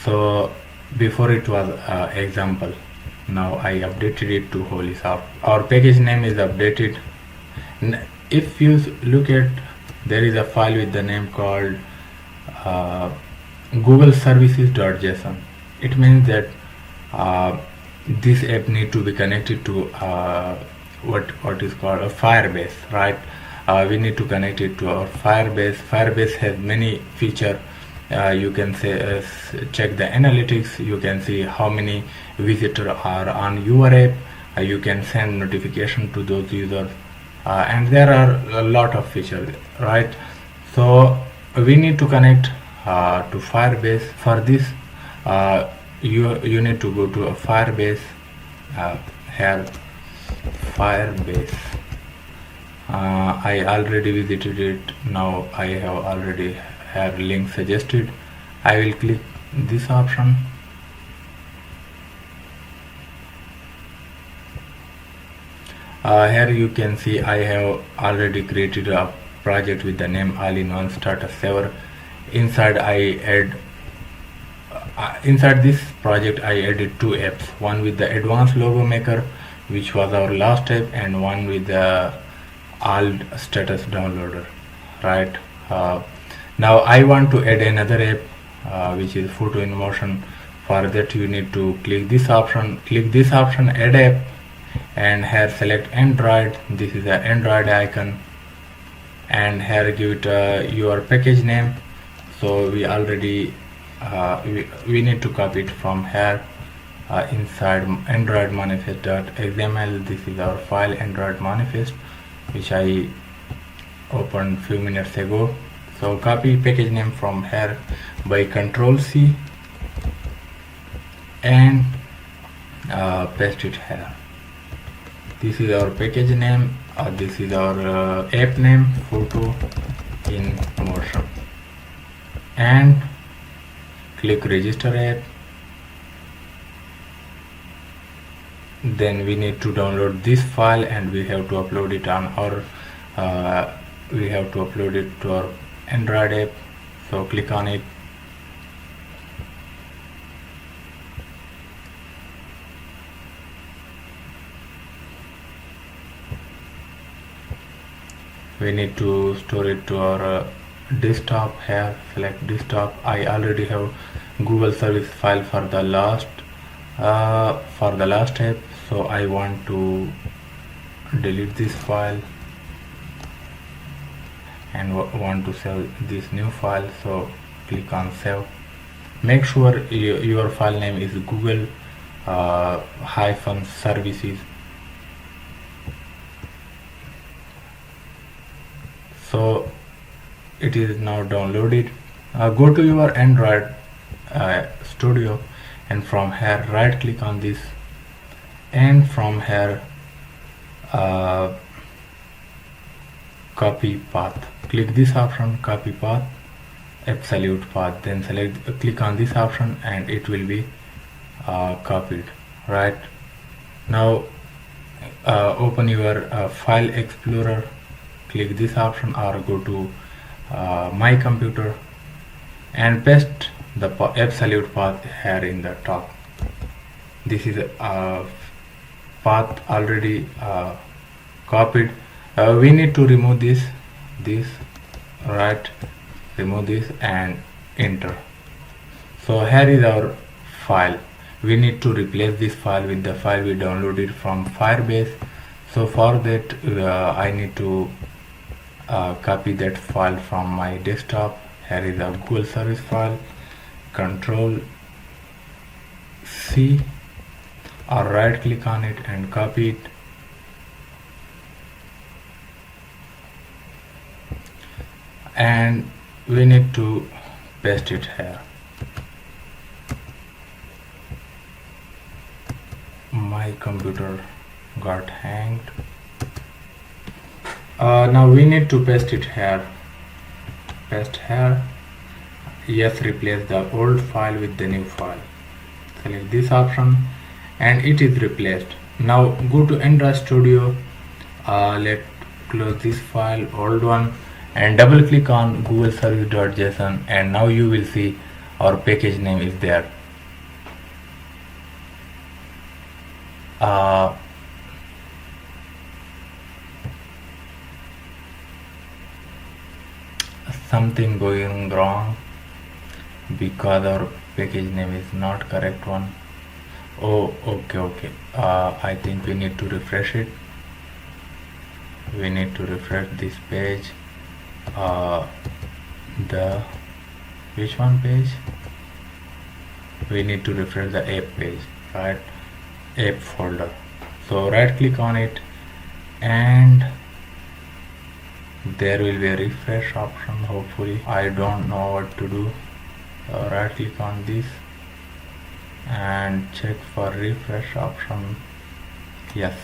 So before it was example. Now I updated it to Holysoft. Our package name is updated. If you look at, there is a file with the name called uh, Google Services.json. It means that uh, this app need to be connected to what is called a Firebase, right? We need to connect it to our Firebase. Firebase has many features. You can say check the analytics. You can see how many visitors are on your app. You can send notification to those users, and there are a lot of features, right? So we need to connect to Firebase. For this, you need to go to a Firebase. Here, Firebase. I already visited it. Now I have already have link suggested. I will click this option. Here you can see I have already created a project with the name all-in-one status saver. Inside this project I added two apps, one with the advanced logo maker, which was our last app, and one with the alt status downloader, right? Now I want to add another app, which is photo in motion. For that you need to click this option, add app, and here select Android. This is the Android icon, and here give it your package name. So we already we need to copy it from here inside Android manifest.xml. This is our file, Android manifest, which I opened few minutes ago. So copy package name from here by Control C and paste it here. This is our package name. This is our app name, photo in motion, and click register app. Then we need to download this file, and we have to upload it on our we have to upload it to our Android app. So click on it. We need to store it to our desktop. Here select desktop. I already have Google service file for the last app, so I want to delete this file and want to save this new file. So click on save. Make sure your file name is Google services. So it is now downloaded. Go to your Android Studio, and from here right click on this, and from here copy path. Click this option, copy path, absolute path. Then click on this option, and it will be copied. Right now, open your file explorer. Click this option, or go to my computer, and paste the absolute path here in the top. This is a path already copied. We need to remove this, right? Remove this and enter. So here is our file. We need to replace this file with the file we downloaded from Firebase. So for that I need to copy that file from my desktop. Here is a Google service file. Control C, or right click on it and copy it. And we need to paste it here. My computer got hanged. Now we need to paste it here. Paste here. Yes, replace the old file with the new file. Select this option, and it is replaced. Now go to Android Studio. Let's close this file, old one, and double click on Google Service.json, and now you will see our package name is there. Something going wrong because our package name is not correct one. Oh, okay. I think we need to refresh it. We need to refresh this page. The which one page? We need to refresh the app page, right? App folder. So right click on it and there will be a refresh option. Hopefully, I don't know what to do. Right click on this and check for refresh option. Yes.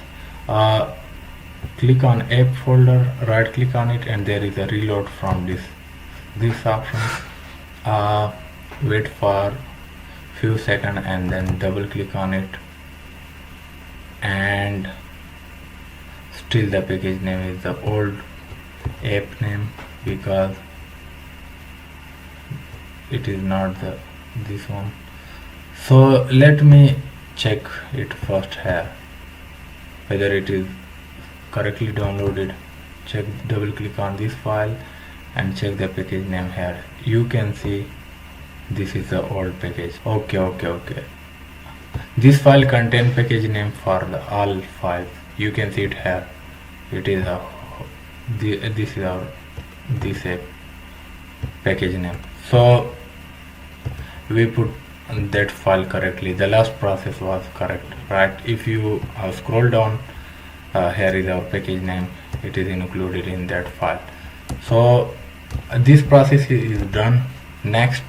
Click on app folder, right click on it, and there is a reload from this option. Wait for few seconds and then double click on it, and still the package name is the old app name because it is not this one. So let me check it first here whether it is correctly downloaded. Double click on this file and check the package name here. You can see this is the old package. Okay. This file contains package name for all files. You can see it here. It is this is our this app package name. So we put that file correctly. The last process was correct, right? If you scroll down, here is our package name. It is included in that file. So this process is done. Next